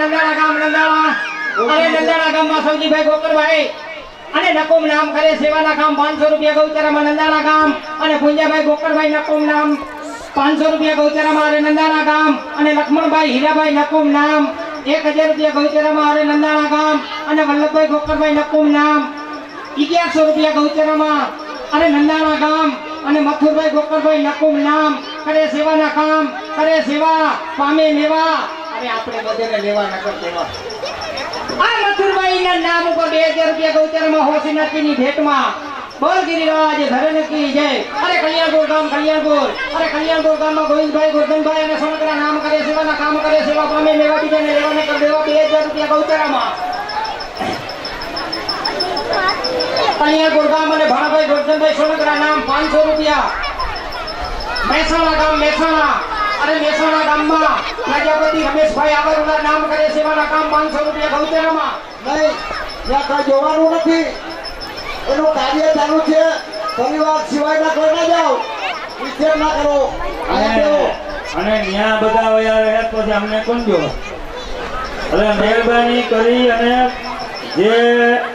નંદાણા ગામ નંદાણા અરે નંદાણા ગામમાં સૌજીભાઈ ગોકરભાઈ અને નકુમ નામ કરે સેવાના કામ 500 રૂપિયા ગૌચરામાં નંદાણા ગામ અને પુંજાભાઈ ગોકરભાઈ નકુમ નામ 500 રૂપિયા ગૌચરામાં અરે નંદાણા ગામ અને લક્ષ્મણભાઈ હીરાભાઈ નકુમ નામ 1000 રૂપિયા ગૌચરામાં અરે નંદાણા ગામ અને વલ્લભભાઈ ગોકરભાઈ નકુમ નામ 1100 રૂપિયા ગૌચરામાં અરે નંદાણા ગામ અને મથુરભાઈ ગોકરભાઈ નકુમ નામ કરે સેવાના કામ કરે સેવા પામે લેવા અરે આપણે બધેને લેવા નકર દેવા આ મથુરભાઈ ના નામ ઉપર 2000 રૂપિયા ગૌચરામાં હોશીનાથની ભેટમાં બોલ ગિરિરાજ ધરણ કી જય અરે કલ્યાણપુર ગામ કલ્યાણપુર અરે કલ્યાણપુર ગામમાં ગોવિંદભાઈ ગોરધનભાઈ અને સમગ્ર નામ કરે સેવાના કામ કરે સેવા પામે લેવા બીજાને લેવા નકર દેવા 2000 રૂપિયા ગૌચરામાં કલ્યાણપુર ગામ અને ભાણાભાઈ ગોરધનભાઈ સમગ્ર નામ 500 રૂપિયા મહેસાણા ગામ મહેસાણા અરે મહેસાણા ગામમાં પ્રજાપતિ રમેશભાઈ આવરુના નામ કરે સેવાના કામ 500 રૂપિયા ગૌચરામાં નહીં ત્યાં કઈ જોવાનું નથી એનું કાર્ય ચાલુ છે પરિવાર સિવાયના કોઈ ના જાઓ વિચાર ના કરો અને ન્યા બધા વયા રહ્યા પછી અમને કોણ જો એટલે મહેરબાની કરી અને જે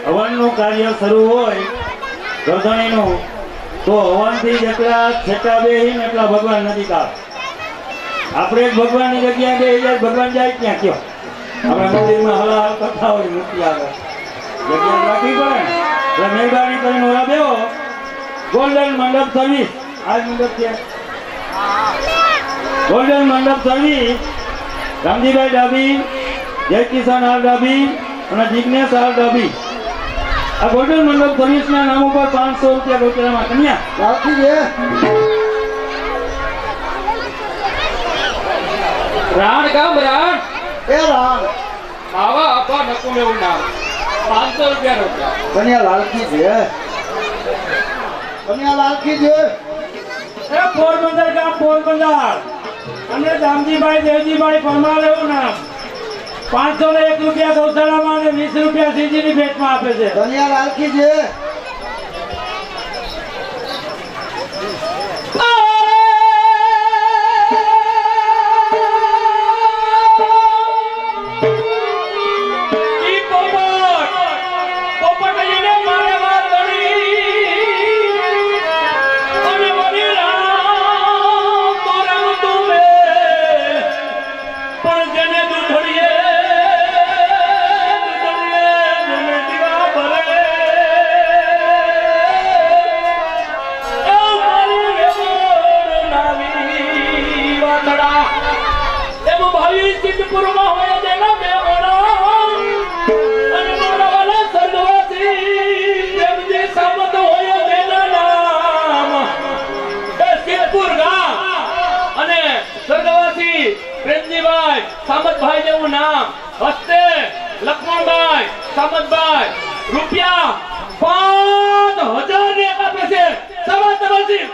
હવનનું કાર્ય શરૂ હોય ગરધણીનું તો હવનથી જેટલા છેટા બેહીને એટલા ભગવાન નજીક આવે આપણે જ ભગવાનની જગ્યાએ બેસી જાય ભગવાન જાય ક્યાં કયો આપણા મંદિરમાં હલાહલ કરતા હોય મૂર્તિ આવે જગ્યા રાખવી પડે એટલે મહેરબાની કરીને ઓલા બેહો ગોલ્ડન મંડપ સર્વિસ આજ મંડપ છે ગોલ્ડન મંડપ સર્વિસ રામજીભાઈ ડાબી જય કિસાન આર ડાબી અને જિજ્ઞેશ આર ડાબી આ ગોલ્ડન મંડપ સર્વિસના નામ ઉપર 500 રૂપિયા ગૌચરામાં કન્યા રાખી દે રાણ ગામ રાણ એ રામ આવા આપા નકુમ એવું નામ 500 રૂપિયા રોક્યા કન્યા લાલકી છે કન્યા લાલકી છે એ પોરબંદર ગામ પોરબંદર અને દામજીભાઈ દેવજીભાઈ પરમાર એવું નામ 501 રૂપિયા ગૌશાળામાં અને 20 રૂપિયા સીજીની ભેટમાં આપે છે કન્યા લાલકી છે પ્રેમજીભાઈ સામતભાઈ જેવું નામ હસ્તે લક્ષ્મણભાઈ સામતભાઈ રૂપિયા 5000 ને આપે છે સવા તરફથી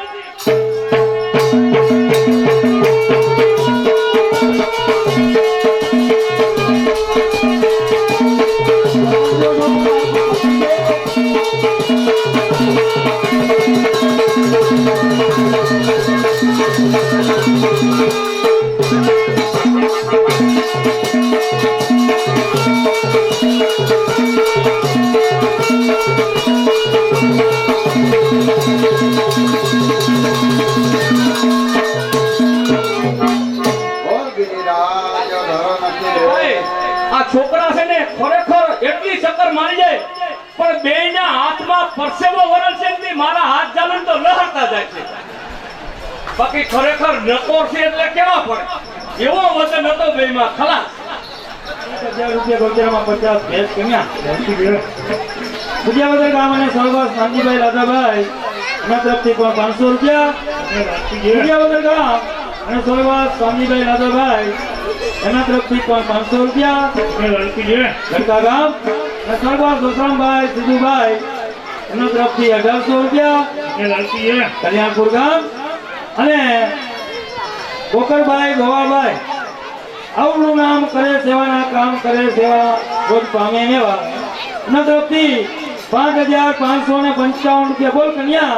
આ છોકરા છે ને ખરેખર એટલી ચક્કર મારી જાય પણ બેયના હાથમાં પરસેવો વરસે ને મારા હાથ ચાલે તો લહરતા જાય છે બાકી ખરેખર નકોર છે એટલે કેવા પડે એવો વજન હતો બેયમાં ખલાસ 1000 રૂપિયા ગૌચરામાં 50 ભેટ કન્યા પૂજ્યાવદર ગામ અને સ્વર્ગસ્થ શાંતિભાઈ રાજાભાઈ એના તરફથી પણ 500 રૂપિયા પૂજ્યાવદર ગામ અને સ્વર્ગસ્થ શાંતિભાઈ રાજાભાઈ એના તરફથી પણ 500 રૂપિયા લડકા ગામ અને સ્વર્ગસ્થ દોસરામભાઈ સિદ્ધુભાઈ એના તરફથી 1800 રૂપિયા કલ્યાણપુર ગામ અને ગોકરભાઈ ગોવાભાઈ આવનું નામ કરે સેવાના કામ કરે સેવા રોજ પામે એવા એના તરફથી 5555 રૂપિયા બોલ કન્યા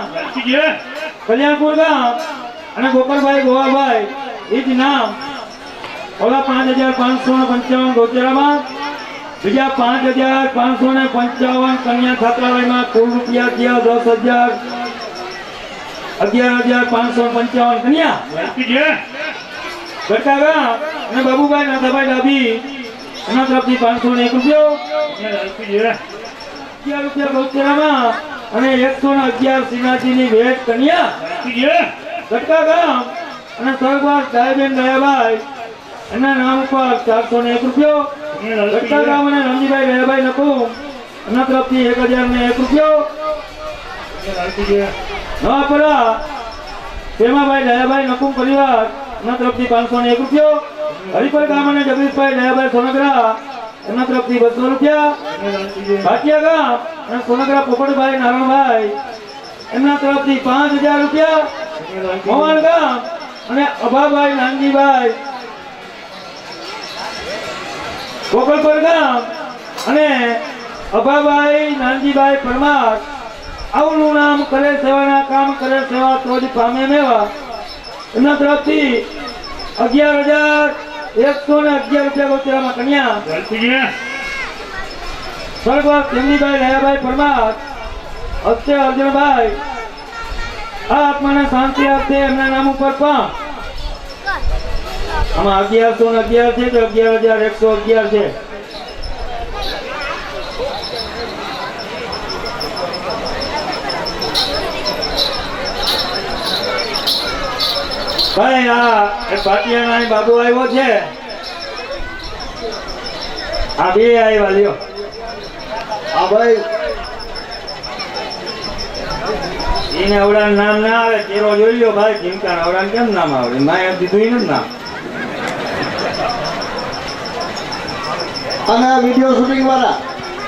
કલ્યાણપુર ગામ અને ગોકરભાઈ ગોવાભાઈ એ જ નામ ઓલા 5555 ગૌચરામાં બીજા 5555 કન્યા છાત્રાલયમાં કુલ રૂપિયા થયા 10,000 11,555 કન્યા ગટકા ગામ અને બાબુભાઈ નાથાભાઈ ડાભી એના તરફથી 501 રૂપિયો 11 રૂપિયા ગૌચરામાં અને 111 શ્રીનાથજીની ભેટ કન્યા ગટકા ગામ અને સ્વર્ગવાસ દયાબેન દયાભાઈ એના નામ ઉપર 401 રૂપિયો ગટકા ગામ અને રામજીભાઈ દયાભાઈ નકુમ એના તરફથી 1,001 રૂપિયો નવાપરા પ્રેમાભાઈ દયાભાઈ નકુમ પરિવાર એના તરફથી 501 રૂપિયો હરિપર ગામ અને જગદીશભાઈ દયાભાઈ સોનગરા એના તરફથી 200 રૂપિયા ભાટિયા ગામ અને સોનગરા પોપટભાઈ નારણભાઈ એમના તરફથી 5,000 રૂપિયા મોહન ગામ અને અભાભાઈ નાનજીભાઈ ગોકળપર ગામ અને અભાભાઈ નાનજીભાઈ પરમાર આવનું નામ કરે સેવાના કામ કરે સેવા તો જ પામે મેવા એમના તરફથી 11,111 રૂપિયા ગૌચરામાં કન્યા સ્વર્ગવાસ ચંદીભાઈ દયાભાઈ પરમાર હસ્તે અર્જુનભાઈ આ આત્માને શાંતિ આપશે એમના નામ ઉપર પણ આમાં 1111 છે તો 11,111 છે ભાઈ આ એક ભાટિયાનો બાબુ આવ્યો છે આ બે આવ્યા લ્યો હા ભાઈ એને અવડાનું નામ ના આવે તેરો જોઈ લ્યો ભાઈ જીમકાના અવડાનું કેમ નામ આવે માએ દીધું એનું જ નામ અને વિડીયો શૂટિંગ વાળા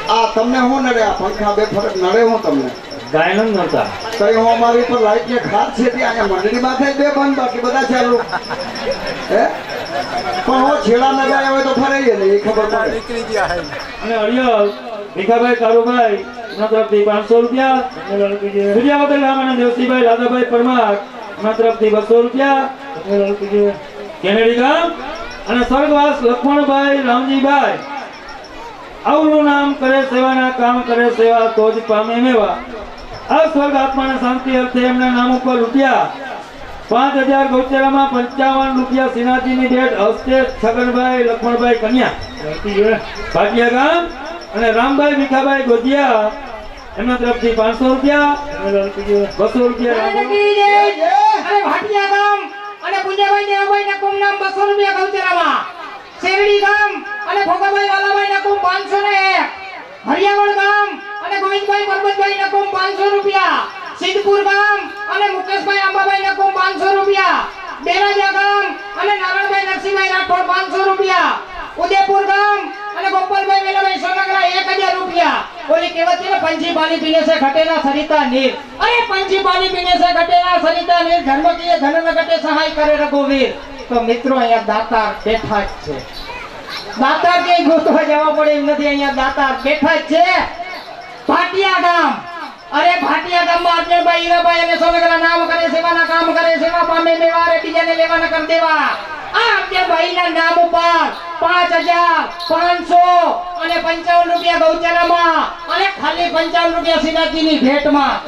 આ તમને શું નડે આ પંખા બે ફરક નડે હું તમને ગાયન જ નહોતા કઈ હું અમારી પર લાઈટ ને ખાસ છે ત્યાં અહીંયા મંડળી માં થાય બે બંધ બાકી બધા ચાલુ હે પણ હું છેડા લગાયા હોય તો ફરાઈએ ને એ ખબર પડે અને અડિયલ ભીખાભાઈ કારુભાઈ એના તરફથી 500 રૂપિયા સૂર્યાવદર રામ અને દેવસીભાઈ દાદાભાઈ પરમાર એના તરફથી 200 રૂપિયા કેનેડી ગામ અને સ્વર્ગવાસ લક્ષ્મણભાઈ રામજીભાઈ આવનું નામ કરે સેવાના કામ કરે સેવા તો જ પામે મેવા આ સ્વર્ગ આત્માને શાંતિ અર્થે એમના નામ ઉપર રૂપિયા 5,000 ગૌચરામાં 55 રૂપિયા શ્રીનાથજીની ભેટ હસ્તે છગનભાઈ લક્ષ્મણભાઈ કન્યા ભાટિયા ગામ અને રામભાઈ ભીખાભાઈ ગોધિયા એમના તરફથી 500 રૂપિયા 200 રૂપિયા અરે ભાટિયા ગામ અને પુંજાભાઈ દેવાભાઈ નકુમ નામ 200 રૂપિયા ગૌચરામાં શેરડી ગામ અને ભોગાભાઈ વાલાભાઈ નકુમ 501 હરિયાવળ ગામ અને ગોવિંદભાઈ પરબતભાઈ નકુમ 500 રૂપિયા સિદ્ધપુર ગામ અને મુકેશભાઈ અંબાભાઈ નકુમ 500 રૂપિયા બેરાજા ગામ અને નારાયણભાઈ નરસિંહભાઈ રાઠોડ 500 રૂપિયા ઉદયપુર ગામ અને ગોપાલભાઈ વેલાભાઈ સોનગરા 1,000 રૂપિયા ઓલી કહેવત છે ને પંછી પાણી પીને છે ઘટે ના સરિતા નીર અરે પંછી પાણી પીને છે ઘટે ના સરિતા નીર ધર્મ કીએ ધન ન ઘટે સહાય કરે રઘુવીર તો મિત્રો અહીંયા દાતાર બેઠા જ છે દાતાર કે ગોતવા જવા પડે એમ નથી અહીંયા દાતાર બેઠા જ છે ભાટિયા ગામ અરે ભાટિયા ગામમાં અર્જુનભાઈ હીરાભાઈ અને સોનગરા નામ કરે સેવાના કામ કરે સેવા પામે મેવા રે બીજાને લેવાના કર દેવા આ અર્જુનભાઈના નામ ઉપર 5,500 અને 55 રૂપિયા ગૌચરામાં અને ખાલી 55 રૂપિયા શ્રીનાથજીની ભેટમાં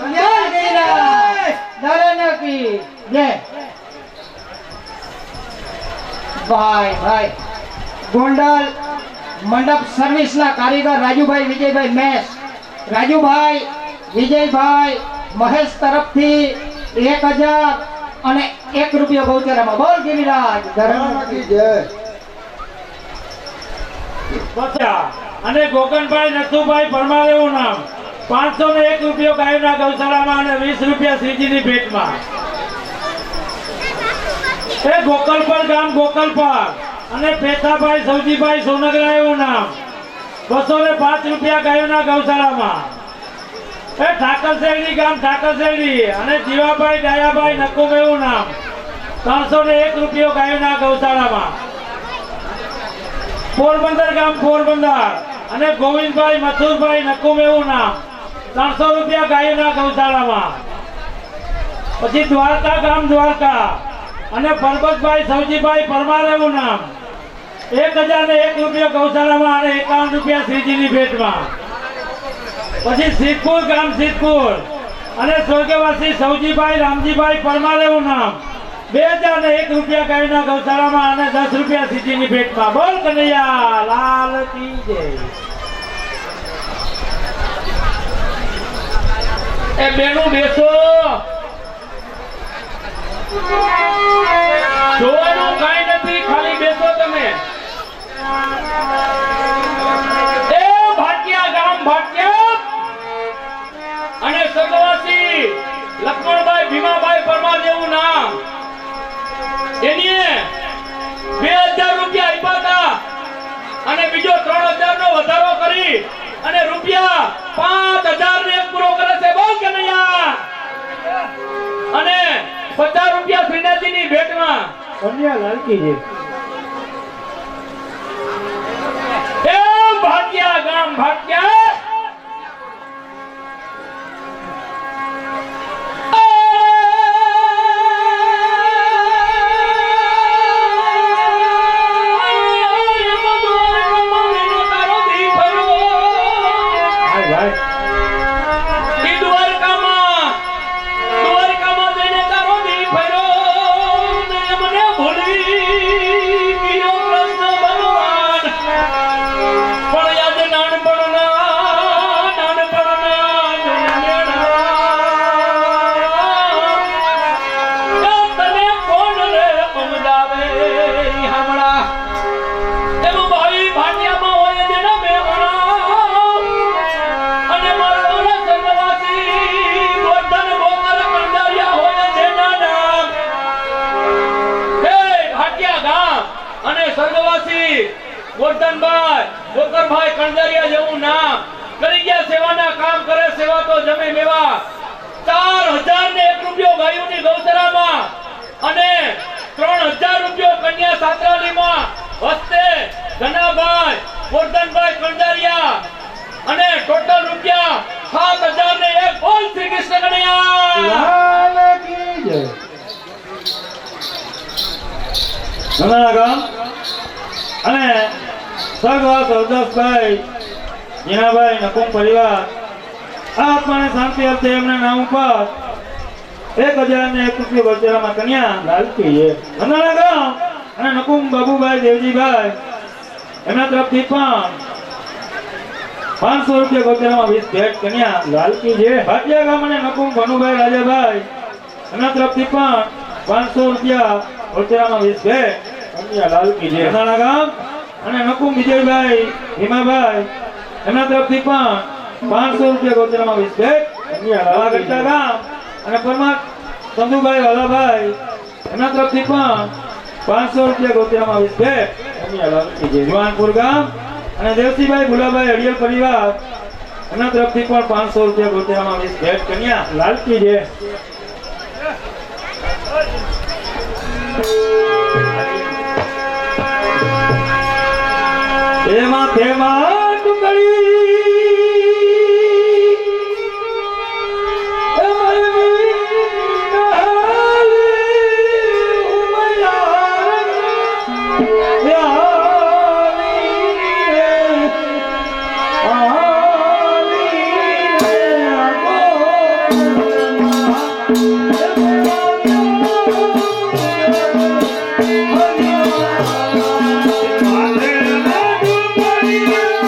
દરનકી જય ભાઈ ગોંડલ મંડપ સર્વિસના કારીગર રાજુભાઈ વિજયભાઈ મેસ રાજુભાઈ વિજયભાઈ મહેશ તરફથી 1,000 અને 1 રૂપિયો ગૌચરામાં બોલ ગિરિરાજ ધર્મકી જય અને ગોકનભાઈ નથુભાઈ પરમાર એવું નામ 501 રૂપિયો ગાયના ગૌશાળામાં અને 20 રૂપિયા શ્રીજીની ભેટમાં એ ગોકલપર ગામ ગોકલપર અને પેથાભાઈ સૌજીભાઈ સોનગરા એવું નામ 205 રૂપિયા ગાયોના ગૌશાળામાં એ ઠાકરશેરડી ગામ ઠાકરશેરડી અને જીવાભાઈ દયાભાઈ નકુમ એવું નામ 301 રૂપિયો ગાયોના ગૌશાળામાં પોરબંદર ગામ પોરબંદર અને ગોવિંદભાઈ મથુરભાઈ નકુમ એવું નામ 300 રૂપિયા ગાયોના ગૌશાળામાં પછી દ્વારકા ગામ દ્વારકા અને પરબતભાઈ સૌજીભાઈ પરમાર એવું નામ 1001 રૂપિયા ગૌશાળામાં અને 51 રૂપિયા શ્રીજીની ભેટમાં. પછી સિદ્ધપુર ગામ સિદ્ધપુર અને સ્વર્ગવાસી સૌજીભાઈ રામજીભાઈ પરમાર એવું નામ 2001 રૂપિયા ગાયના ગૌશાળામાં અને 10 રૂપિયા શ્રીજીની ભેટમાં. બોલ કનૈયા લાલ કી જય. એ બેનું બેસો, જોવાનું કાંઈ નથી, ખાલી બેસો તમે. એ ભાટિયા ગામ ભાટિયા અને સ્વર્ગવાસી લક્ષ્મણભાઈ ભીમાભાઈ પરમાર જેવું નામ, એની 2000 રૂપિયા આપ્યા હતા અને બીજો 3000 નો વધારો કરી અને રૂપિયા 5000 ને એક પૂરો કરે છે. બોલ કનૈયા. અને 50 રૂપિયા શ્રીનાથજીની ભેટમાં. કન્યા લાલકી છે. એ ભાટિયા ગામ ભાટિયા ગોરધનભાઈ ગોકરભાઈ કણદરિયા જેવું નામ કરી ગયા, સેવાના કામ કરે, સેવા તો જમે મેવા. 4001 રૂપિયો ગાયોની ગૌશાળામાં અને 3000 રૂપિયો કન્યા સાત્રાલીમાં વસ્તે ધનાભાઈ ગોરધનભાઈ કણદરિયા અને ટોટલ રૂપિયા 7001. બોલ શ્રી કૃષ્ણ કનૈયા લાલ કી જય. નંદાણા ગામ અને સ્વર્ગવાસ હરદાસભાઈ જીનાભાઈ નકુમ પરિવાર આત્માને શાંતિ અર્થે એમના નામ ઉપર 1001 રૂપિયા વચરામાં કન્યા લાલકી છે. નંદાણા ગામ અને નકુમ બાબુભાઈ દેવજીભાઈ એમના તરફથી પણ 500 રૂપિયા વચરામાં 20 ભેટ કન્યા લાલકી છે. ભાટિયા ગામ અને નકુમ ભનુભાઈ રાજાભાઈ એમના તરફથી પણ 500 રૂપિયા વચરામાં 20 ભેટ કન્યા લાલકી છે. નંદાણા ગામ અને નકુમ વિજયભાઈ ભીમાભાઈ એમના તરફથી પણ 500 રૂપિયા ગોચરામાં 20 ભેટ કન્યા લાલકી ગામ અને પરમાર ચંદુભાઈ વાલાભાઈ એમના તરફથી પણ 500 રૂપિયા ગોચરામાં 20 ભેટ કન્યા લાલકી છે. જુવાનપુર ગામ અને દેવસીભાઈ ભુલાભાઈ હડિયલ પરિવાર એમના તરફથી પણ 500 રૂપિયા ગોચરામાં 20 ભેટ કન્યા લાલકી છે. એમાં તેમાં ટુકડી Yeah.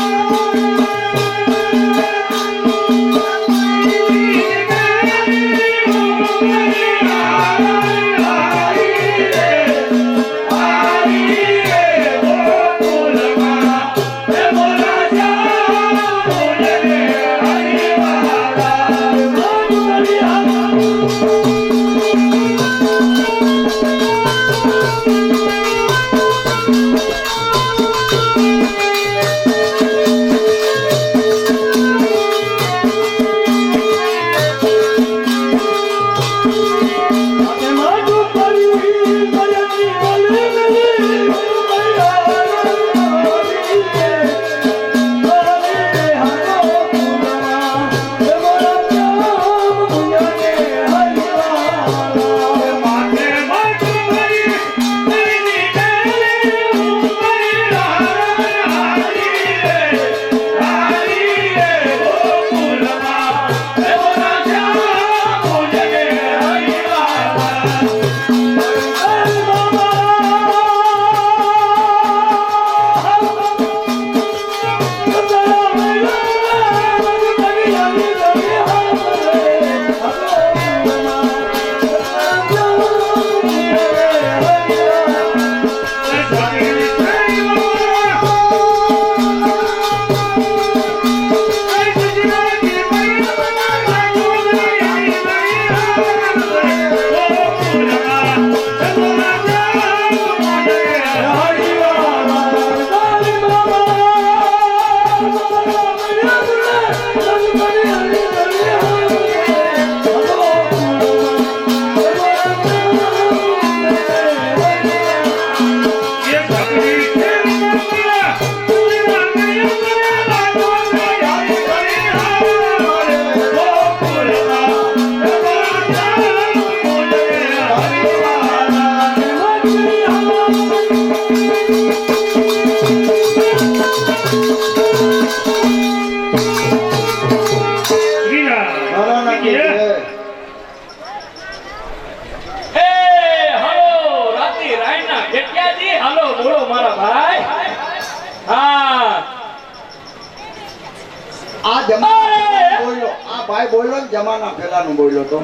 ભાઈ બોલ્યો ને જમાના પહેલાનું બોલ્યો તો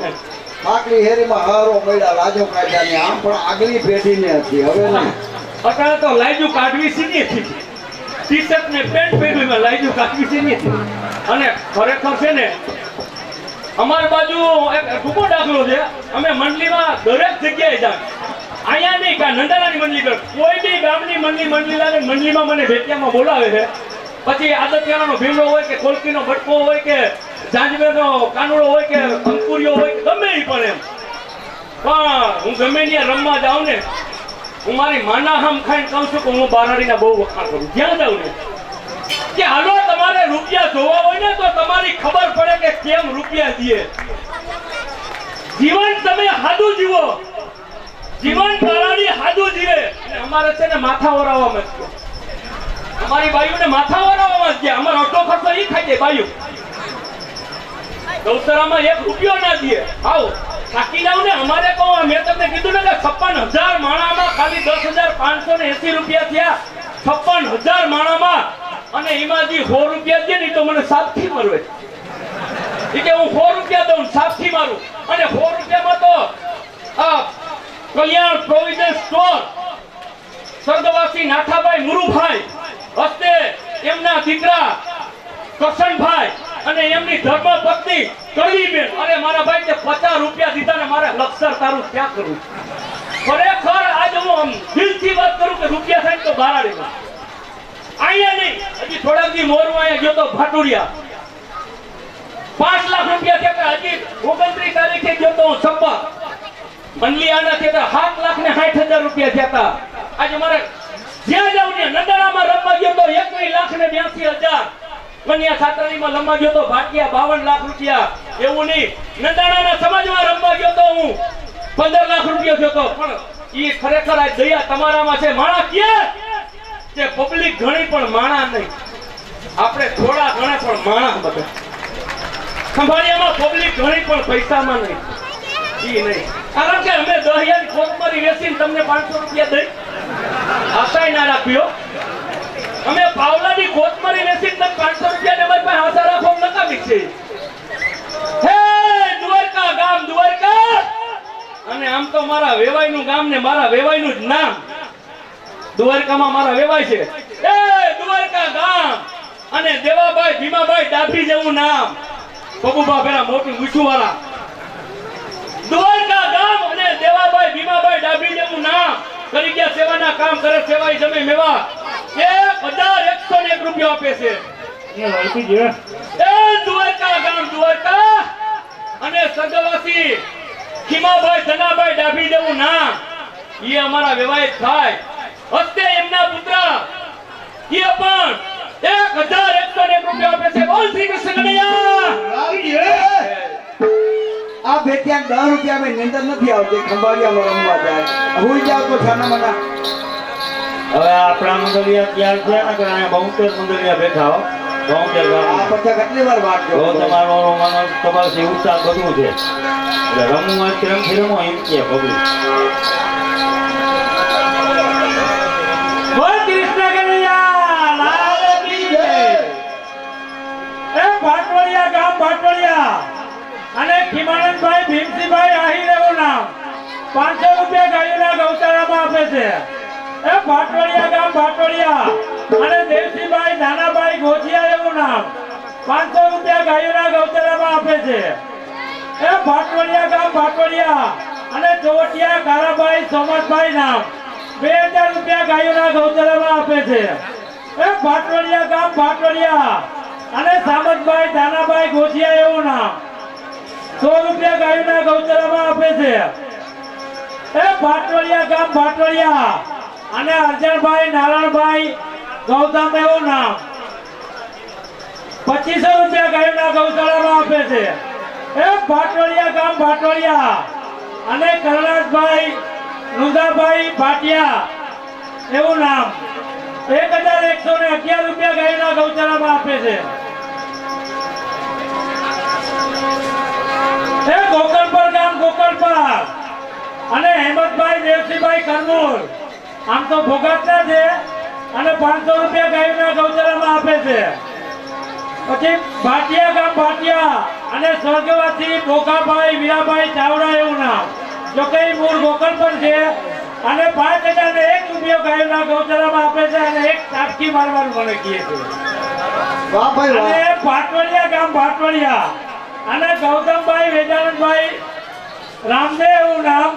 આકલી હેરીમાં હારો મળ્યા લાજો કાઢ્યા ને આમ પણ આગલી પેઢીને હતી હવે નહીં. અત્યારે તો લાઈજુ કાઢવી સીની હતી. ટી શર્ટ ને પેન્ટ પહેરવીમાં લાઈજુ કાઢવી સીની હતી. અને ખરેખર છે ને અમારી બાજુ એક ટૂંકો દાખલો છે. અમે મંડલીમાં દરેક જગ્યાએ જાય. અહીંયા નહીં કા નંદાણાની મંડલી કર કોઈ બી ગામની મંડલી લાગે મંડલીમાં મને ભેટિયામાં બોલાવે છે. પછી આદતિયાનો ભીમડો હોય કે કોલકીનો બટકો હોય કે જાંજવેરનો કાનુડો હોય કે અંકુરિયો હોય કે ગમે ઈ પણ એમ. પણ હું ગમે ત્યાં રમવા જાઉં ને હું મારી માના હામ ખાઈને કહું છું કે હું બારાડીના બહુ વખાણ કરું. જ્યાં જાઉં ને કે હાલો તમારે રૂપિયા જોવા હોય ને તો તમારી ખબર પડે કે કેમ રૂપિયા દે. જીવન તમે હાદું જીવો. જીવન બારાડી હાદું જીવે. અને અમારે છે ને માથા ઓરાવવામાં જ છે. અમારી બાયુને માથા ઓરાવવામાં જ છે. અમારો અડધો ખર્ચો ઈ ખાઈ જાય બાયુ. ગૌચરામાં 1 રૂપિયો ના દે. આવો થાકી જાવ ને. અમારે કહો મેં તમને કીધું ને કે 56,000 માણામાં ખાલી 10,580 રૂપિયા થયા. 56,000 માણામાં. અને એમાંથી 100 રૂપિયા દે ને તો મને સાપથી મરવે. એ કે હું 100 રૂપિયા દઉં સાપથી મારું. અને 100 રૂપિયામાં તો કલ્યાણ પ્રોવિઝન સ્ટોર સ્વર્ગવાસી નાથાભાઈ મુરુભાઈ હસ્તે એમના દીકરા કરશનભાઈ અને એમની ધર્મપત્ની કળીબેન અરે મારા ભાઈ તે 50 રૂપિયા દીધા ને મારે લક્ષર તારું ક્યાં કરવું. ખરેખર આજ હું આમ દિલથી વાત કરું કે રૂપિયા થાય તો બારાડીમાં અહીંયા નહીં. હજી થોડાક દી મોરવા અહીંયા ગયો તો ભાટુડિયા 5 લાખ રૂપિયા થયા. હજી 29 તારીખે ગયો તો હું સપ્પા મંડલી આના થયા 7 લાખ ને 60,000 રૂપિયા થયા. આજે મારે જ્યાં જાઉં ને નંદાણામાં રમવા ગયો તો 21 લાખ ને 82,000. કન્યા છાત્રાણીમાં રમવા ગયો તો ભાટિયા 52 લાખ રૂપિયા. એવું નહીં નંદાણાના સમાજમાં રમવા ગયો તો હું 15 લાખ રૂપિયા થયો તો. પણ ઈ ખરેખર આ દયા તમારામાં છે. માણા ક્યાં કે પબ્લિક ઘણી પણ માણા નહીં. આપણે થોડા ઘણા પણ માણા બધા. ખંભાળિયામાં પબ્લિક ઘણી પણ પૈસામાં નહીં. ઈ નહીં કારણ કે અમે દહિયાની કોથમરી વેચીને તમને 500 રૂપિયા દઈ આશાય ના રાખ્યો. અમે પાવલાની કોથમરી વેચીને તમને 500 રૂપિયા ને અમારી પાસે આશા રાખો નકામી છે. હે દ્વારકા ગામ દ્વારકા. અને આમ તો મારા વેવાઈનું ગામ ને મારા વેવાઈનું જ નામ દ્વારકામાં મારા વેવાય છે. એ દ્વારકા ગામ અને દેવાભાઈ ભીમાભાઈ ડાભી જેવું નામ. બબુભા પેલા મોટી મૂછુવાળા દ્વારકા ગામ અને દેવાભાઈ ભીમાભાઈ ડાભી જેવું નામ કરી ગયા. સેવાના કામ કરે. સેવાઈ જમે મેવા 1,101 રૂપિયા આપે છે. એ દ્વારકા ગામ દ્વારકા અને સર્ગવાસી ખીમાભાઈ ધનાભાઈ ડાભી જેવું નામ એ અમારા વેવાય થાય. હસ્તે એમના પુત્ર એ પણ 1,101 રૂપિયા આપે છે. બોલ શ્રી કૃષ્ણ કનૈયા. આ ભેટિયા 10 રૂપિયા મેં નિંદર નથી આવતી. ખંભાળિયામાં રમવા જાય હું જાવ તો છાના મના. હવે આપણા મંડળિયા ક્યાં છે ને કે અહીંયા 72 મંડળિયા બેઠા હો. 72 આ ગામ પછી કેટલી વાર વાત તો કરો તમારો માનો તમારથી ઉત્સાહ બધું છે. એટલે રમવું હોય પ્રેમથી રમો એમ કે પબ્લિક. બોલ કૃષ્ણ કનૈયા લાલ કી જય. એ ભાટવડિયા ગામ ભાટવડિયા અને ખીમાનંદભાઈ ભીમસિંહભાઈ આહિર એવું નામ 500 રૂપિયા ગાયોના ગૌશાળામાં આપે છે. એ ભાટવડિયા ગામ ભાટવડિયા અને દેવસિંહભાઈ નાનાભાઈ ગોજિયા એવું નામ 500 રૂપિયા ગાયોના ગૌશાળામાં આપે છે. એ ભાટવડિયા ગામ ભાટવડિયા અને ચોવટિયા કારાભાઈ સોમતભાઈ નામ 2,000 રૂપિયા ગાયોના ગૌશાળામાં આપે છે. એ ભાટવડિયા ગામ ભાટવડિયા અને સામતભાઈ દાનાભાઈ ગોજિયા એવું નામ 100 રૂપિયા ગાયોના ગૌશાળામાં આપે છે. એ ભાટવડિયા ગામ ભાટવડિયા અને અર્જણભાઈ નારાયણભાઈ ગૌતમ એવું નામ 2500 રૂપિયા ગાયોના ગૌશાળામાં આપે છે. એ ભાટવડિયા ગામ ભાટવડિયા અને કરણાજભાઈ નુંદાભાઈ ભાટિયા એવું નામ 1,111 રૂપિયા ગાયોના ગૌશાળામાં આપે છે. એ ગોકળપર ગામ ગોકળપર અને હેમંતભાઈ દેવસિંહભાઈ કરમૂર આમ તો ભોગાતના છે અને 500 રૂપિયા ગાયોના ગૌશાળામાં આપે છે. પછી ભાટિયા ગામ ભાટિયા અને સ્વર્ગવાસી ભોગાભાઈ વીરાભાઈ ચાવડા એવું નામ જો કે ઈ મૂળ ગોકળ પર છે અને 5,001 રૂપિયા ગાયના ગૌચરામાં આપે છે અને એક ટાટકી મારવાનું મને કહે છે વાહ ભાઈ વાહ અને ભાટવડિયા ગામ ભાટવડિયા અને ગૌતમભાઈ વેદાનંદભાઈ રામદેવ એવું નામ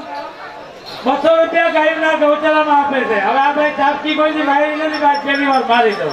200 રૂપિયા ગાયના ગૌચરામાં આપે છે હવે આ ભાઈ ટાટકી કોઈની મારી નથી ભાઈ પહેલી વાર મારી દઉં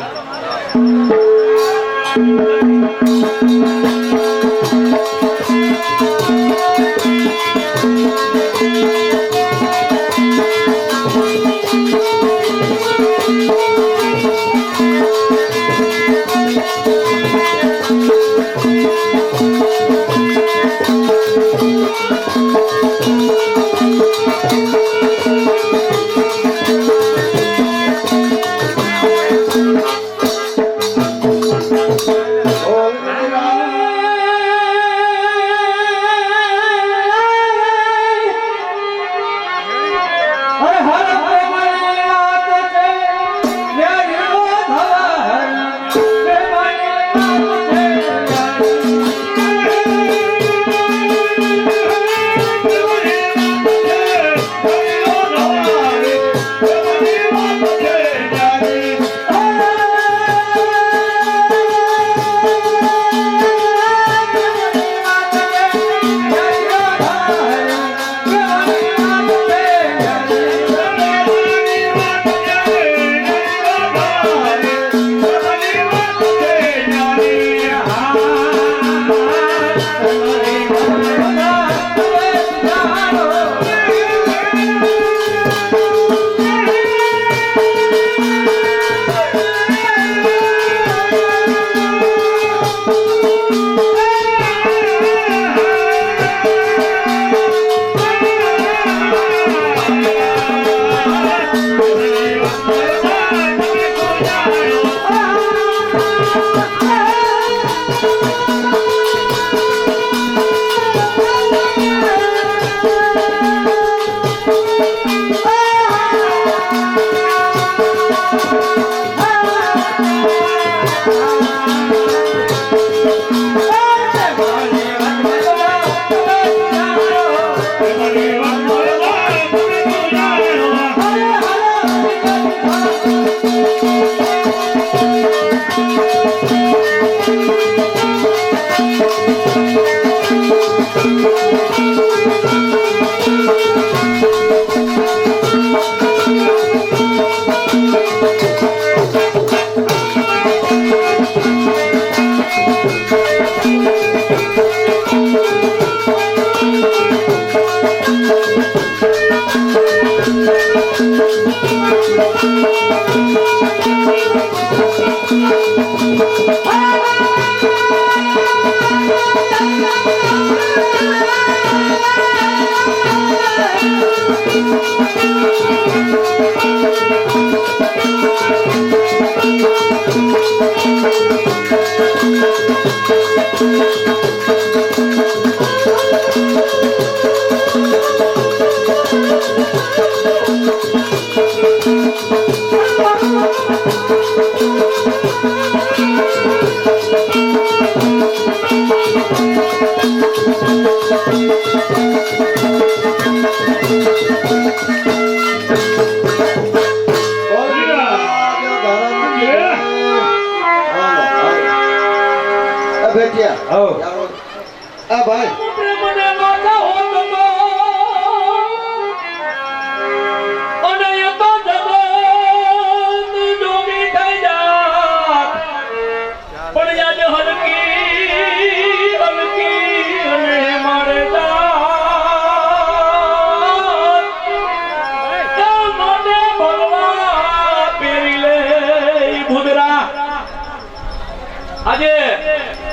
આજે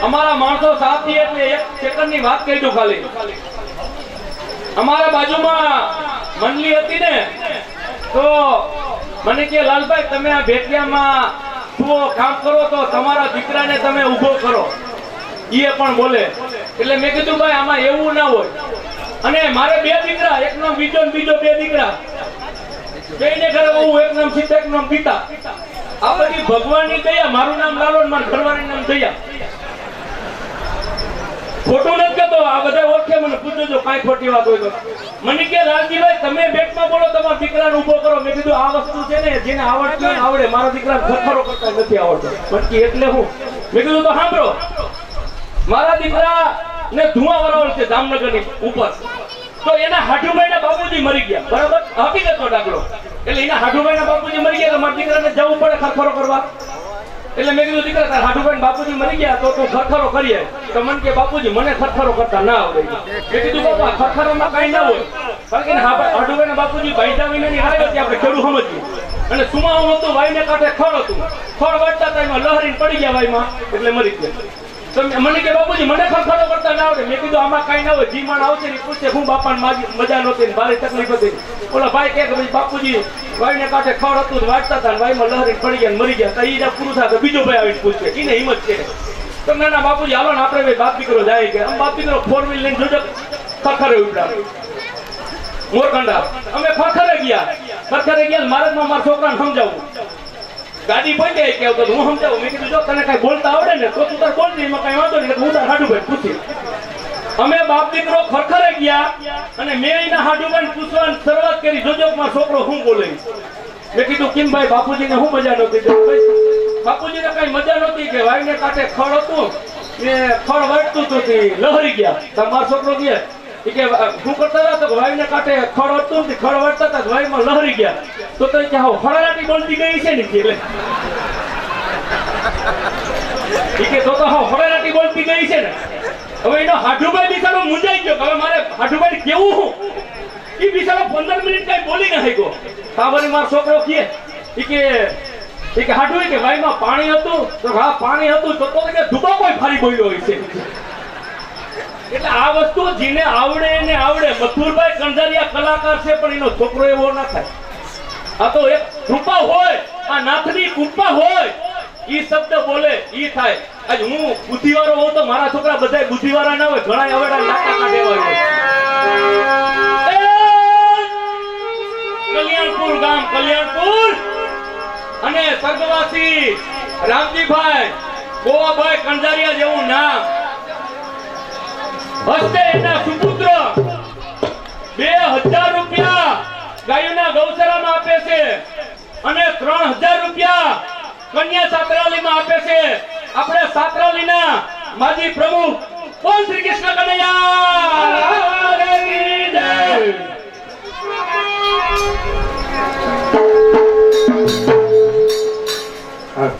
અમારા માણસો સાથી એટલે એક સેકન્ડની વાત કહી દઉં ખાલી અમારા બાજુમાં મંડલી હતી ને તો મને કે લાલભાઈ તમે આ ભેટિયામાં શું કામ કરો તો તમારા દીકરાને તમે ઊભો કરો એ પણ બોલે એટલે મેં કીધું ભાઈ આમાં એવું ના હોય અને મારે બે દીકરા એક નામ બીજો ને બીજો બે દીકરા બેયને ઘરે બહુ એક નામ સીતા એક નામ પિતા આ બધી ભગવાનની દયા મારું નામ લાલો ને મારા ઘરવાળીનું નામ દયા ખોટું નથી કહેતો, આ બધા ઓળખે મને, પૂછજો જો કાંઈ ખોટી વાત હોય તો. મને કે લાલજીભાઈ તમે બેટમાં બોલો, તમારા દીકરાને ઊભો કરો. મેં કીધું આ વસ્તુ છે ને જેને આવડતું હોય ને આવડે, મારા દીકરાને ખરખરો કરતા નથી આવડતો. પછી એટલે હું મેં કીધું તો સાંભળો, મારા દીકરા ને ધુઆ વરાવળ છે જામનગરની ઉપર, તો એના હાઠુભાઈના બાપુજી મરી ગયા, બરાબર, હકીકતનો દાખલો. એટલે એના હાઠુભાઈના બાપુજી મરી ગયા, તો મારા દીકરાને જવું પડે ખરખરો કરવા. એટલે મેં કીધું દીકરા તાર હાઠુભાઈ બાપુજી મરી ગયા તો તું ખરખરો કરીએ. તો મને કે બાપુજી મને ખરખરો કરતા ના આવડે. મેં કીધું બાપા ખરખરોમાં કઈ ના હોય, કારણ કે હાઠુભાઈના બાપુજી બાઈધા વિનાની હારે હતી, આપણે ખેડૂ સમજીએ. અને સુમાવું હતું, વાઈને કાંઠે ખડ હતું, ખડ વાટતા હતા, એમાં લહરીને પડી ગયા વાઈમાં, એટલે મરી ગયા. તો મને કે બાપુજી મને ખરખરો કરતા ના આવડે. મેં કીધું આમાં કઈ ના હોય, જી માણ આવશે ને પૂછશે હું બાપાને મજા નહોતી, ભારે તકલીફ હતી. ઓલા ભાઈ કે ભાઈ બાપુજી વાઈને કાંઠે ખડ હતું, વાટતા હતા, વાઈમાં લહરીને પડી ગયા મરી ગયા. તો એ પૂરું થાય તો બીજો ભાઈ આવીને પૂછશે, એને હિંમત છે. તો ના ના બાપુજી હાલો ને આપણે ભાઈ બાપ દીકરો જાય કે બાપ દીકરો 4 વ્હીલ લઈને જોજો ખરખરે ઉપડા મોરકંડા. અમે ખરખરે ગયા, મહારાજમાં મારા છોકરાને સમજાવું. ગાડી પહોંચે કે તો હું સમજાવું. મેં કીધું જો તને કઈ બોલતા આવડે ને તો તું તાર બોલ દે, એમાં કઈ વાંધો નહીં, હું તાર હાડુભાઈ પૂછી. અમે બાપ દીકરો ખરખરે ગયા અને મેં એના હાડુભાઈને પૂછવાની શરૂઆત કરી, જોજો મારો છોકરો શું બોલે. મેં કીધું કેમ ભાઈ બાપુજીને શું મજા નહોતી? બાપુજીને કઈ મજા નહોતી કે વાઈને કાંઠે ખડ હતું ને ખડ વાટતું હતું લહરી ગયા. તમારો છોકરો કે શું કરતા હતા? તો વાઈને કાંઠે ખડ હતું ને ખડ વાટતા હતા, વાઈમાં લહરી ગયા. તો કે હળરાટી બોલતી ગઈ છે ને, એટલે તો હળરાટી બોલતી ગઈ છે ને. હવે એનો હાઠુભાઈ બિચારો મૂંઝાઈ ગયો, હવે મારે હાઠુભાઈ કેવું હું? એ બિચારો 15 મિનિટ કઈ બોલી ના શક્યો. તાવરી મારો છોકરો કહે કે હાઠુભાઈ કે વાઈમાં પાણી હતું? તો હા પાણી હતું. તો કે ધુબા કોઈ ફારી બોલ્યો હોય છે. એટલે આ વસ્તુ જેને આવડે એને આવડે. મથુરભાઈ કંધારિયા કલાકાર છે, પણ એનો છોકરો એવો ના થાય. આ તો એક કૃપા હોય, આ નાથની કૃપા હોય, ઈ શબ્દ બોલે ઈ થાય. આજ હું બુદ્ધિવાળો હોઉં તો મારા છોકરા બધા બુદ્ધિવાળા ના હોય, ઘણા અવેડા નાકા કાઢેવા હોય. કલ્યાણપુર ગામ, કલ્યાણપુર, અને સ્વર્ગવાસી રામજીભાઈ ગોવાભાઈ કંધારિયા જેવું નામ. હસ્તે એના સુપુત્ર 2000 રૂપિયા ગાયોના ગૌશાળામાં આપે છે અને 3000 રૂપિયા કન્યા છાત્રાલયમાં આપે છે. આપણે છાત્રાલયના માજી પ્રમુખ કોણ શ્રી કૃષ્ણ કનૈયા Thank you.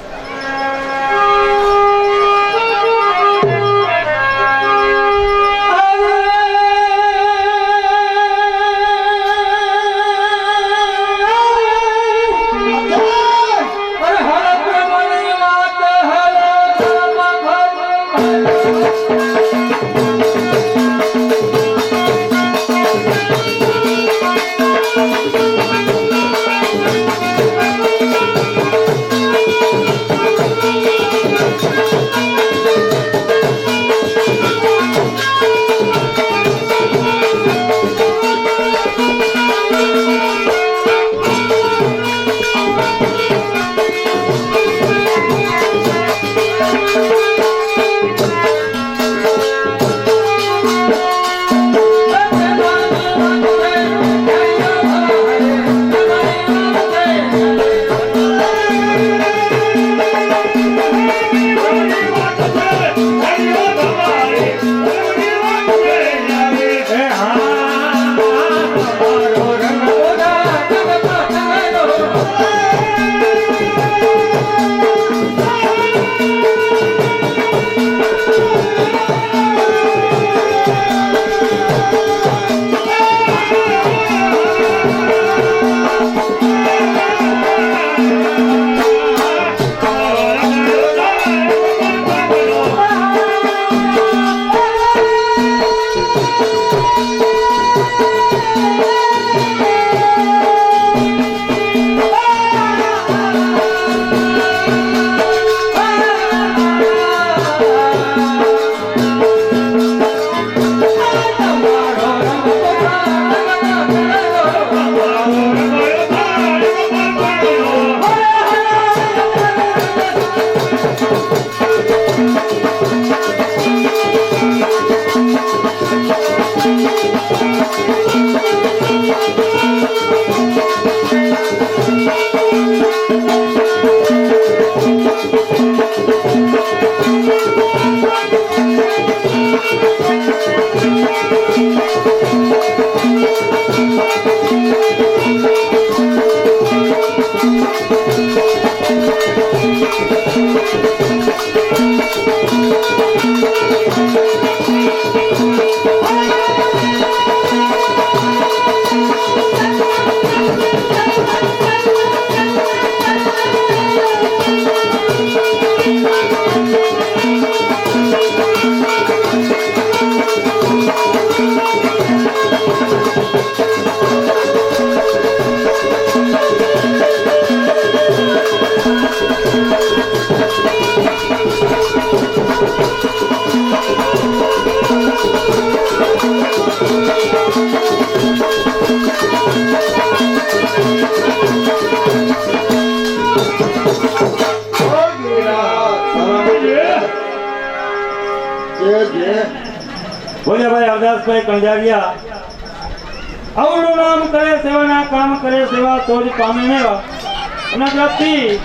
જય ભોજાભાઈ અરદાસભાઈ કણજારિયા આવડું નામ કરે સેવાના કામ કરે સેવા તો જ પામે મેવા એના તરફથી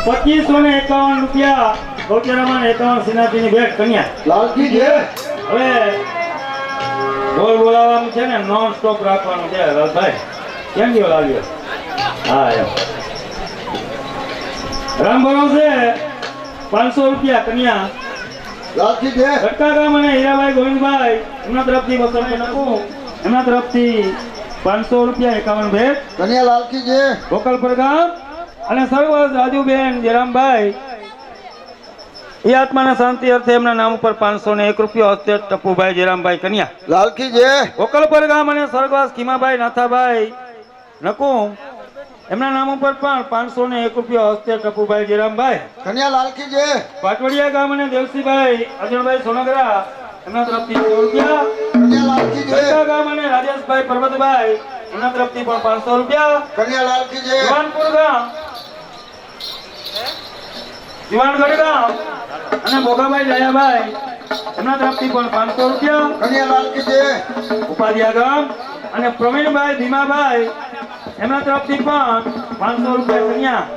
2551 રૂપિયા ગૌચરામાં 51 સિનાતીની ભેટ કન્યા લાલજી જય હવે બોલ બોલાવવાનું છે ને નોન સ્ટોપ રાખવાનું છે રસભાઈ કેમ ગયો લાવ્યો હા એમ રામ ભરોસે 500 રૂપિયા કન્યા લાલજી જય ઘટકા ગામ અને હીરાભાઈ ગોવિંદભાઈ એમના તરફથી 200 રૂપિયા નકું એમના તરફથી 500 રૂપિયા 51 ભેટ કન્યા લાલજી જય ગોકલપર ગામ અને સર્વસ રાજુબેન જયરામભાઈ એ આત્માના શાંતિ અર્થે એમના નામ ઉપર 501 રૂપિયા હસ્તે ટપુભાઈ જયરામભાઈ કન્યા લાલજી જય ગોકલપર ગામ અને સ્વર્ગવાસ ખીમાભાઈ નાથાભાઈ નકુમ એમના નામ ઉપર પણ 501 રૂપિયા હસ્તે ટપુભાઈ જયરામભાઈ કન્યા લાલજી જય પાટવડિયા ગામ અને દેવસીભાઈ અર્જુનભાઈ સોનગરા એમના તરફથી 100 રૂપિયા કન્યા લાલજી જય ઘટકા ગામ અને રાજેશભાઈ પરબતભાઈ એમના તરફથી પણ 500 રૂપિયા કન્યા લાલજી જય દિવાનપુર ગામ દિવાનગઢ ગામ અને ભોગાભાઈ દયાભાઈ એમના તરફથી પણ 500 રૂપિયા કન્યા લાલજી જય ઉપાધ્યા ગામ અને પ્રવીણભાઈ ભીમાભાઈ એમના તરફથી પણ 500 રૂપિયા કન્યા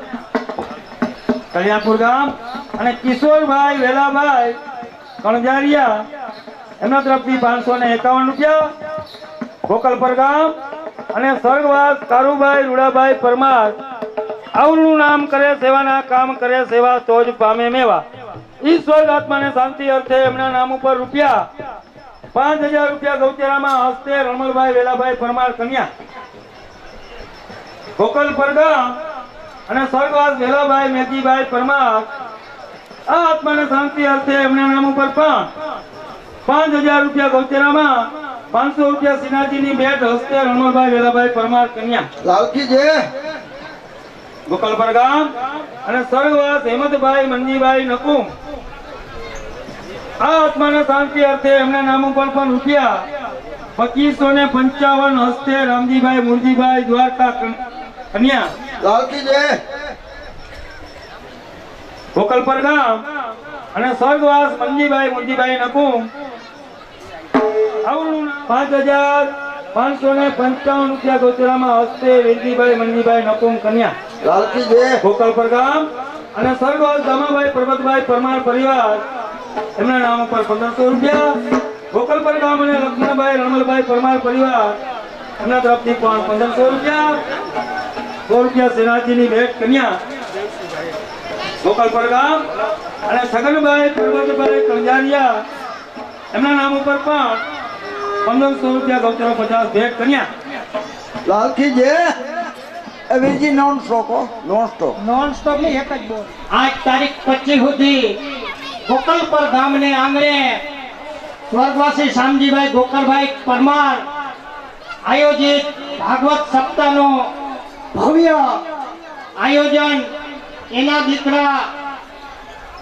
કલ્યાણપુર ગામ અને કિશોરભાઈ વેલાભાઈ કણજારિયા એમના તરફથી 551 રૂપિયા ગોકલપર ગામ અને સ્વર્ગવાસ કારુભાઈ રૂડાભાઈ પરમાર આવનું નામ કરે સેવાના કામ કરે સેવા તો જ પામે મેવા ઈશ્વર આત્માને શાંતિ અર્થે એમના નામ ઉપર રૂપિયા 5000 રૂપિયા ગૌચરામાં હસ્તે રમણભાઈ વેલાભાઈ પરમાર કન્યા ગોકલપર ગામ અને સ્વર્ગવાસ વેલાભાઈ મેઘીભાઈ પરમાર આ આત્માને શાંતિ અર્થે એમના નામ ઉપર પણ 5000 રૂપિયા ગૌચરામાં 500 રૂપિયા સિનાજીની ભેટ હસ્તે રમણભાઈ વેલાભાઈ પરમાર કન્યા લાલજી જય ગોકલપર ગામ અને સ્વર્ગવાસ હેમંતભાઈ મંજીભાઈ નકુમ આ આત્માના શાંતિ અર્થે એમના નામ ઉપર પણ રૂપિયા 2555 હસ્તે રામજીભાઈ મુરજીભાઈ દ્વારકા કન્યા લાલજી જય ગોકલપર ગામ અને સ્વર્ગવાસ મંજીભાઈ મુરજીભાઈ નકુમ આવનું 5555 રૂપિયા ગોચરામાં હસ્તે વેલજીભાઈ મંજીભાઈ નકુમ કન્યા લાલજી જય ગોકલપર ગામ અને સ્વર્ગવાસ દામાભાઈ પરબતભાઈ પરમાર પરિવાર એમના નામ ઉપર 1500 રૂપિયા ગોકલપર ગામ અને લક્ષ્મણભાઈ રમણભાઈ પરમાર પરિવાર એમના તરફથી પણ 1500 રૂપિયા 100 રૂપિયા સેનાજીની ભેટ કન્યા ગોકલપર ગામ અને છગનભાઈ પરબતભાઈ કણજારિયા એમના નામ ઉપર પણ 1500 રૂપિયા ગૌચર 50 ભેટ કન્યા લાલજી જય અવેજી નોન સ્ટોક નોન સ્ટોપ ની એક જ બોલ આજ તારીખ 25 સુધી ગોકલપર ગામને આંગણે સ્વર્ગવાસી શામજીભાઈ ગોકળભાઈ પરમાર આયોજિત ભાગવત સપ્તાહનો ભવ્ય આયોજન એના દીકરા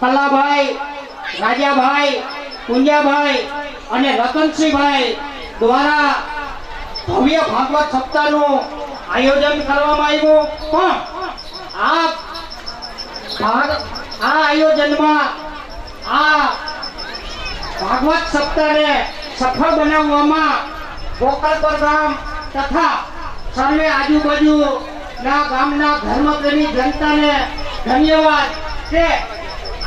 કલાભાઈ રાજાભાઈ પુંજાભાઈ અને રતનસિંહભાઈ દ્વારા ભવ્ય ભાગવત સપ્તાહનું આયોજન કરવામાં આવ્યું પણ આ આયોજનમાં આ ભાગવત સપ્તાહને સફળ બનાવવામાં ગોકલપર ગામ તથા સર્વે આજુબાજુના ગામના ધર્મપ્રેમી જનતાને ધન્યવાદ કે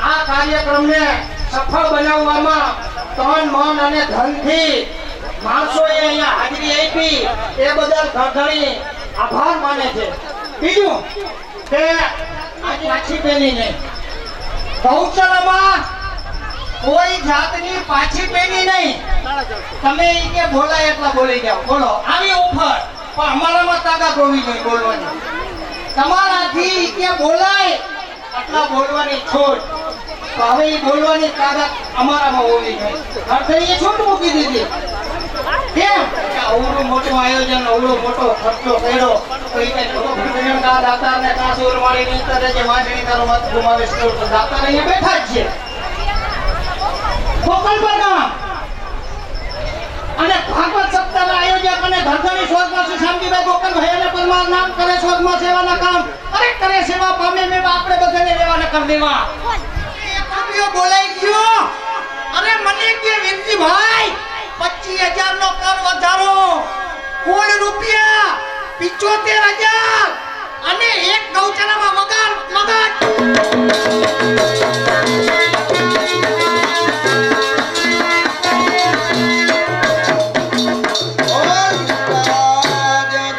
આ કાર્યક્રમને સફળ બનાવવામાં તન મન અને ધનથી માણસોએ અહીંયા હાજરી આપી એ બદલ ઘણી આભાર માને છે બીજું કે આજે પાછી પેલી નહીં ગૌચરામાં કોઈ જાતની પાછી પેલી નહીં તમે ઈ કે બોલાય એટલા બોલી જાઓ બોલો આવી ઓફર પણ અમારામાં તાકાત હોવી જોઈએ બોલવાની તમારાથી ઈ કે બોલાય એટલા બોલવાની છોડ તો હવે ઈ બોલવાની તાકાત અમારામાં હોવી જોઈએ અર્થે એ છૂટ મૂકી દીધી કેમ કે અવળું મોટું આયોજન અવળો મોટો ખર્ચો કર્યો તો એ કઈ ભગવાન કા દાતા ને કા સુરવાળી ની તરે જે માંડણી તારો મત ગુમાવેશ કર્યો તો દાતા અહીંયા બેઠા જ છે ગોકલપર ગામ અને ભાગવત સપ્તાહના આયોજક અને ધરધણી સ્વર્ગવાસી શામજીભાઈ ગોકળભાઈ અને પરમાર નામ કરે સ્વર્ગમાં સેવાના કામ અરે કરે સેવા પામે મેવા આપણે બધાને લેવાના કર દેવા એ કાવ્યો બોલાઈ ગયો અરે અને મને કે વીરજીભાઈ 25,000 નો કર વધારો કુલ રૂપિયા 75,000 અને એક ગૌચરામાં મગર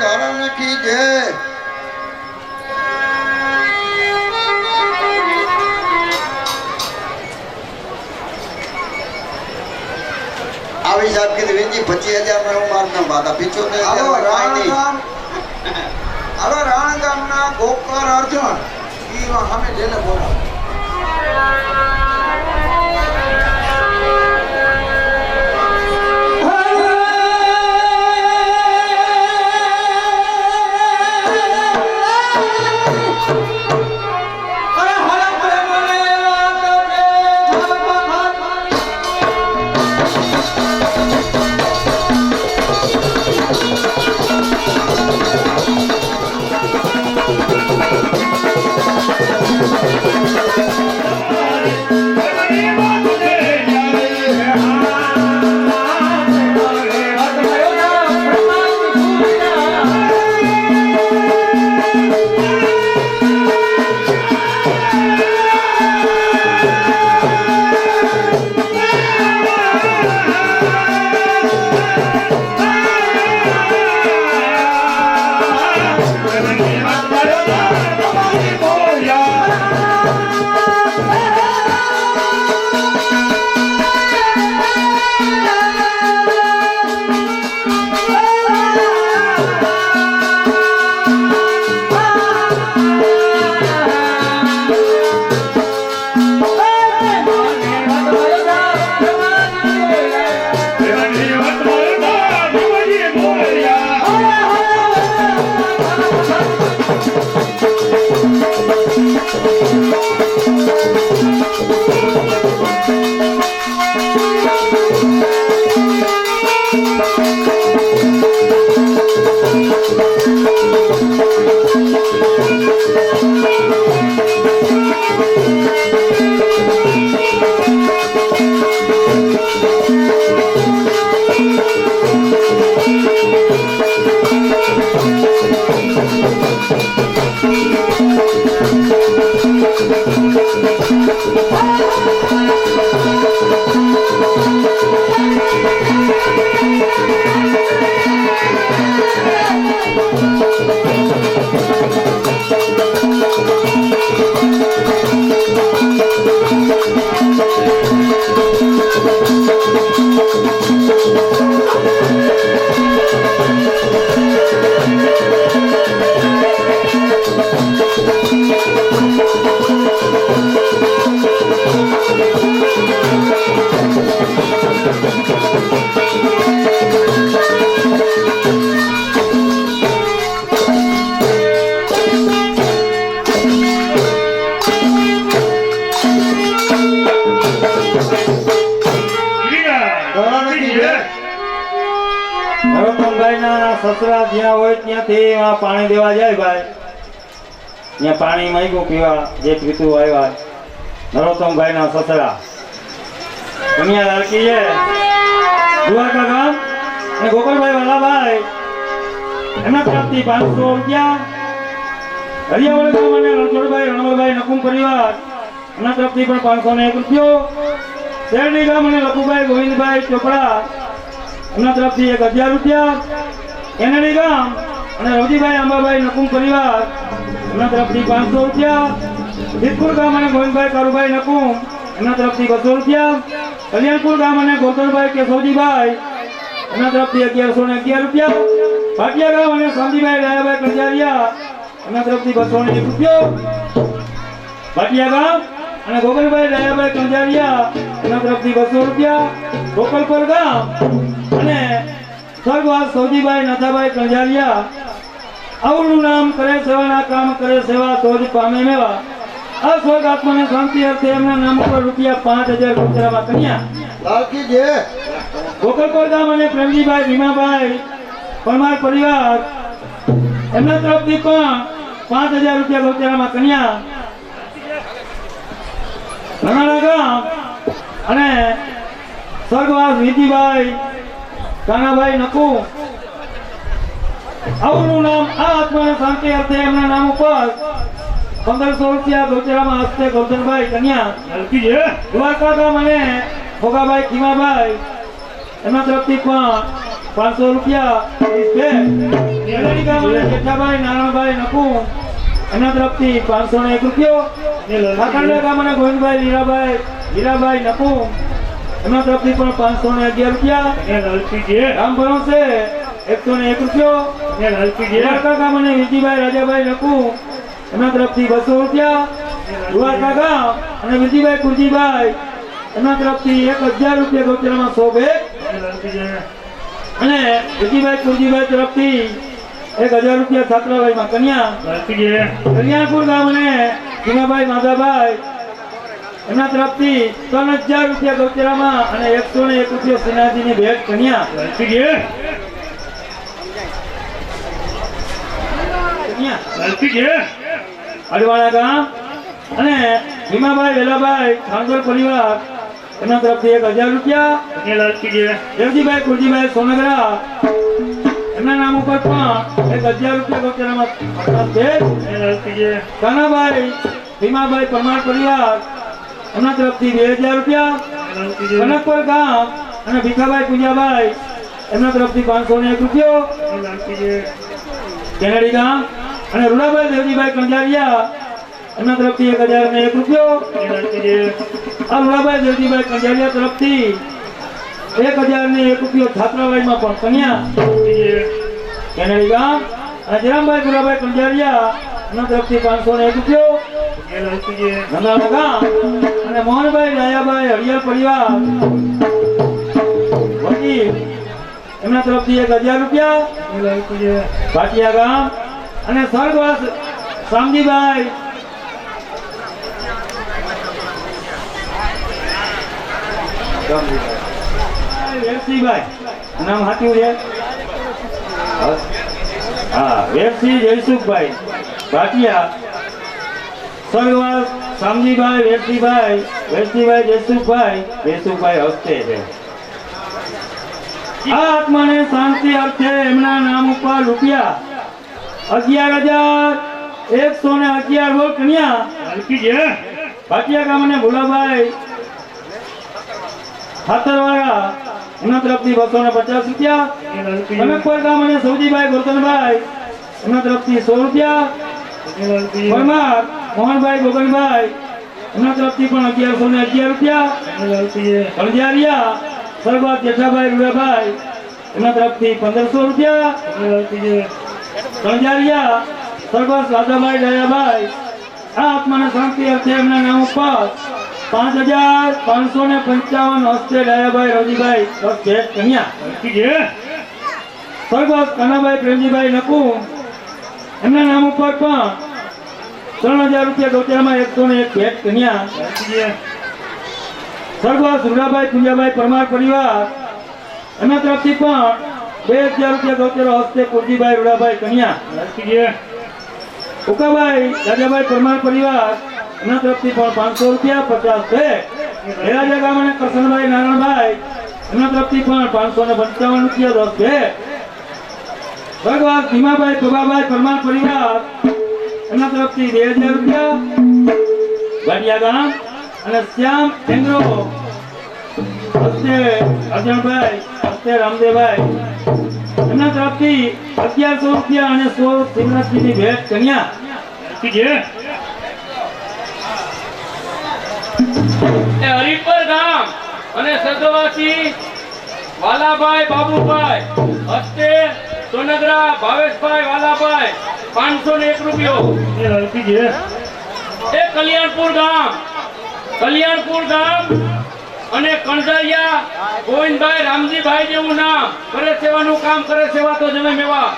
ધર્મ કી જય. આવી સાહેબ કીધું વીરજી 25,000 માં હું મારું બાધા 75,000 હવે રાણગામના ગોકર અર્જુન ઈ સામે જેને બોલાવો નરોત્તમભાઈના સસરા જ્યાં હોય ત્યાંથી આ પાણી દેવા જાય ભાઈ ત્યાં પાણી માંગ્યું પીવા જે પીતું આવ્યા નરોત્તમભાઈના સસરા દુનિયા લાલકી છે દ્વારકા ગામ અને ગોકળભાઈ વાલાભાઈ એમના તરફથી 500 રૂપિયા હરિયાવળ ગામ અને રણછોડભાઈ રણમલભાઈ નકુમ પરિવાર એમના તરફથી પણ 501 રૂપિયો શેરડી ગામ અને લખુભાઈ ગોવિંદભાઈ ચોપડા એમના તરફથી 1,000 રૂપિયા કેનેડી ગામ અને રવજીભાઈ આંબાભાઈ નકુમ પરિવાર એમના તરફથી 500 રૂપિયા સિદ્ધપુર ગામ અને ગોવિંદભાઈ કારુભાઈ નકુમ એમના તરફથી 200 રૂપિયા કલ્યાણપુર ગામ અને ગોરધનભાઈ કેશવજીભાઈ એમના તરફથી 1,111 રૂપિયા ભાટિયા ગામ અને શાંતિભાઈ દયાભાઈ કંજારિયા એમના તરફથી 201 રૂપિયો ભાટિયા ગામ અને ગોગલભાઈ દયાભાઈ કંજારિયા એમના તરફથી 200 રૂપિયા ગોકલપુર ગામ અને સ્વર્ગવાસ સૌજીભાઈ નાથાભાઈ કંજારિયા આવડું નામ કરે સેવાના કામ કરે સેવા તો જ પામે મેવા આ સ્વર્ગ આત્માને શાંતિ અર્થે એમના નામ પર રૂપિયા 5,000 ગોચરામાં કન્યા લાલકી જય. ગોકલપુર ગામ અને પ્રેમજીભાઈ ભીમાભાઈ પરમાર પરિવાર એમના તરફથી પણ 5,000 રૂપિયા ગોચરામાં કન્યા રણાળા ગામ અને સ્વર્ગવાસ વિધિભાઈ કાનાભાઈ નકુ આવનું નામ આ આત્માને શાંતિ અર્થે એમના નામ ઉપર 1500 રૂપિયા ગૌચરામાં હસ્તે ગૌતમભાઈ કન્યા દ્વારકા ગામ અને ભોગાભાઈ ખીમાભાઈ એમના તરફથી પણ 500 રૂપિયા કેળડી ગામ અને જેઠાભાઈ નારાયણભાઈ નકુ એમના તરફથી 501 રૂપિયો ખાખરડા ગામ અને ગોવિંદભાઈ હીરાભાઈ નકુ એમના તરફથી પણ 511 રૂપિયા રામ ભરોસે 101 રૂપિયો દ્વારકા ગામ અને વિજયભાઈ રાજાભાઈ નકુ એમના તરફથી 200 રૂપિયા દ્વારકા ગામ અને વિજયભાઈ કુરજીભાઈ એમના તરફથી 1000 રૂપિયા ગૌચરામાં 100 બેગ અને વિજયભાઈ કુરજીભાઈ તરફથી 1000 રૂપિયા છાત્રાલયમાં કન્યા કલ્યાણપુર ગામ અને ભીમાભાઈ માધાભાઈ એમના તરફથી 3000 રૂપિયા ગૌચરામાં અને 101 રૂપિયા સિન્હાજીની ભેટ કન્યા અડવાણા ગામ અને ભીમાભાઈ વેલાભાઈ ખાનગર પરિવાર એમના તરફથી 1000 રૂપિયા દેવજીભાઈ કુરજીભાઈ સોનગરા એમના નામ ઉપર પણ 1000 રૂપિયા ગૌચરામાં કાનાભાઈ ભીમાભાઈ પરમાર પરિવાર એમના તરફથી 2000 રૂપિયા કનકપર ગામ અને ભીખાભાઈ પૂંજાભાઈ એમના તરફથી 501 રૂપિયો કેનેડી ગામ અને રૂડાભાઈ દેવજીભાઈ કંજારિયા એમના તરફથી 1001 રૂપિયો આ રૂડાભાઈ દેવજીભાઈ કંજારિયા તરફથી 1001 રૂપિયો છાત્રાલયમાં પણ કન્યા કેનેડી ગામ અને જયરામભાઈ ગુલાભાઈ કંજારિયા એમના તરફથી 501 રૂપિયો નંદાળા ગામ અને મોહનભાઈ રાયાભાઈ હરિયાળ પરિવાર વકીલ એમના તરફથી 1000 રૂપિયા ભાટિયા ગામ અને સ્વર્ગવાસ શામજીભાઈ વેરસિંહભાઈ નામ સાચું છે હા વેરસિંહ જયસુખભાઈ ભાટિયા સ્વર્ગવાસ શામજીભાઈ વેરસિંહભાઈ જયસુખભાઈ હસ્તે છે આ આત્માને શાંતિ અર્થે એમના નામ ઉપર રૂપિયા 11,111 બોલ કન્યા ભાટિયા ગામ અને ભોલાભાઈ ખાતરવાળા એમના તરફથી 250 રૂપિયા કનકપર ગામ અને સૌજીભાઈ ગોરધનભાઈ એમના તરફથી 100 રૂપિયા પરમાર મોહનભાઈ ગોગનભાઈ એમના તરફથી પણ 1111 રૂપિયા અણજારિયા સ્વર્ગવાસ જેઠાભાઈ રૂડાભાઈ એમના તરફથી 1500 રૂપિયા કણજારિયા સ્વર્ગવાસ રાજાભાઈ દયાભાઈ આ આત્માને શાંતિ અર્થે એમના નામ ઉપર 5555 હસ્તે દયાભાઈ રવજીભાઈ 10 ભેટ કન્યા સ્વર્ગવાસ કાનાભાઈ પ્રેમજીભાઈ નકુ એમના નામ ઉપર પણ 3000 રૂપિયા ગૌચરામાં 101 ભેટ કન્યા સ્વર્ગવાસ રૂડાભાઈ પૂંજાભાઈ પરમાર પરિવાર એમના તરફથી પણ 2000 રૂપિયા ગૌચરો હસ્તે કુરજીભાઈ રૂડાભાઈ કન્યા ઉકાભાઈ રાજાભાઈ પરમાર પરિવાર એમના તરફથી પણ 500 રૂપિયા 50 ભેટ હેરાજા ગામ અને કરશનભાઈ નારાયણભાઈ એમના તરફથી પણ 555 રૂપિયા 10 ભેટ સ્વર્ગવાસ ભીમાભાઈ ભોગાભાઈ પરમાર પરિવાર એમના તરફથી 2000 રૂપિયા વાડિયા ગામ અને શ્યામ ટેંગરો હસ્તે અર્જણભાઈ હસ્તે રામદેવભાઈ એમના તરફથી 1100 રૂપિયા અને 100 શિવનાથજીની ભેટ કન્યા હરિપર ગામ અને સદવાસી વાલાભાઈ બાબુભાઈ હસ્તે સોનગરા ભાવેશભાઈ વાલાભાઈ 501 રૂપિયો એ કલ્યાણપુર ગામ અને કણઝરિયા ગોવિંદભાઈ રામજીભાઈ જેવું નામ કરે સેવાનું કામ કરે સેવા તો જમે મેવા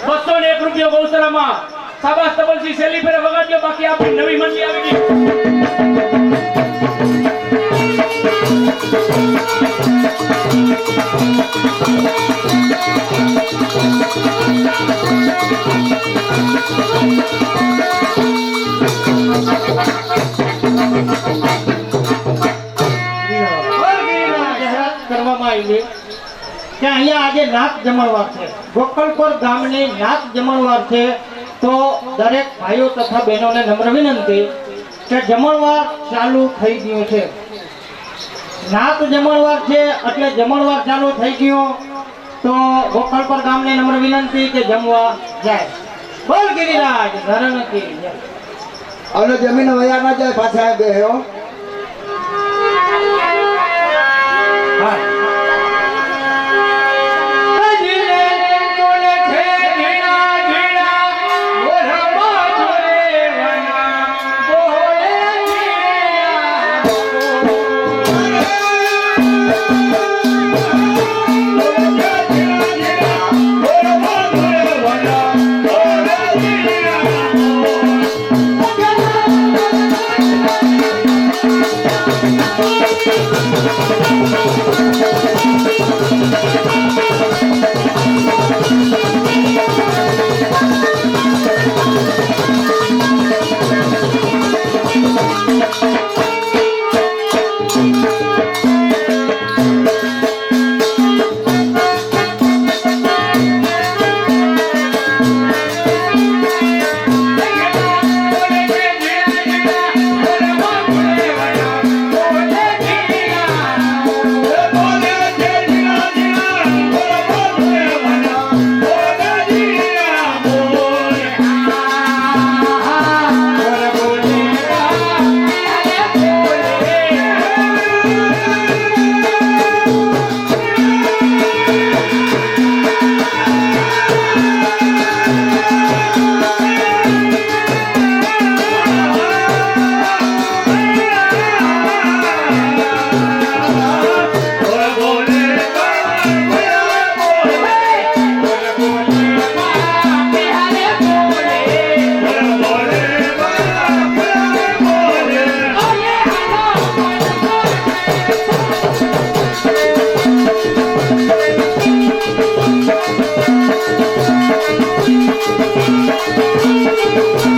201 રૂપિયો ગૌચરામાં સાબાસ તબલસી સેલી ફેરે વગાડજો બાકી આપણી નવી મંડળી આવી ગઈ છે કે અહીંયા આજે નાત જમણવાર છે. ગોકળપુર ગામની નાત જમણવાર છે. તો દરેક ભાઈઓ તથા બહેનોને નમ્ર વિનંતી કે જમણવાર ચાલુ થઈ ગયું છે. નાત જમણવાર છે એટલે જમણવાર ચાલુ થઈ ગયો. તો ગોકળપુર ગામને નમ્ર વિનંતી કે જમવા જાય. બોલ ગિરિરાજ ધરણ કી જય. અને જમીન વયા ના જાય પાછા બેહ્યો. હા. Thank you.